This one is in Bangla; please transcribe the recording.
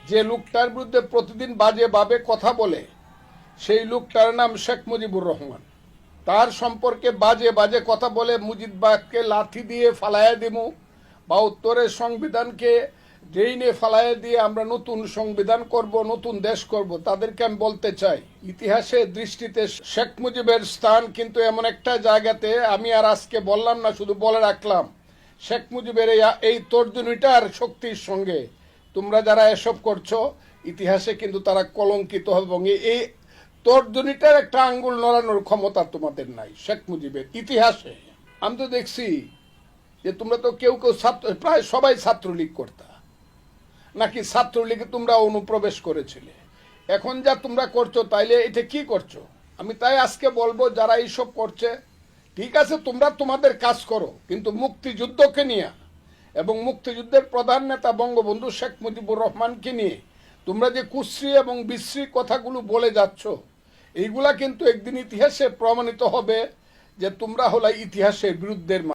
যে লোকটার বিরুদ্ধে প্রতিদিন বাজেভাবে কথা বলে সেই লোকটার নাম শেখ মুজিবুর রহমান। তার সম্পর্কে বাজে বাজে কথা বলে মুজিববাগকে লাথি দিয়ে ফালাইয়া দিমু বা উত্তরের সংবিধানকে ড্রেইনে ফালাইয়া দিয়ে আমরা নতুন সংবিধান করব, নতুন দেশ করব, তাদেরকে আমি বলতে চাই ইতিহাসের দৃষ্টিতে শেখ মুজিবের স্থান কিন্তু এমন একটা জায়গাতে, আমি আর আজকে বললাম না, শুধু বলে রাখলাম, শেখ মুজিবের এই তর্জনীটার শক্তির সঙ্গে তোমরা যারা এসব করছো ইতিহাসে কিন্তু তারা কলঙ্কিত হবে এবং এই তর্জনীটার একটা আঙ্গুল নড়ানোর ক্ষমতা তোমাদের নাই শেখ মুজিবের ইতিহাসে। আমি তো দেখছি যে তোমরা তো কেউ কেউ ছাত্র, প্রায় সবাই ছাত্রলীগ করতা, নাকি ছাত্রলীগে তোমরা অনুপ্রবেশ করেছিলে। এখন যা তোমরা করছো তাইলে এটা কি করছো? আমি তাই আজকে বলবো যারা এইসব করছে, ঠিক আছে তোমরা তোমাদের কাজ করো, কিন্তু মুক্তিযুদ্ধকে নিয়ে এবং মুক্তিযুদ্ধের প্রধান নেতা বঙ্গবন্ধু শেখ মুজিবুর রহমানকে নিয়ে তোমরা যে কুশ্রী এবং বিশ্রী কথাগুলো বলে যাচ্ছ, এইগুলা কিন্তু একদিন ইতিহাসে প্রমাণিত হবে যে তোমরা হলো ইতিহাসের বিরুদ্ধের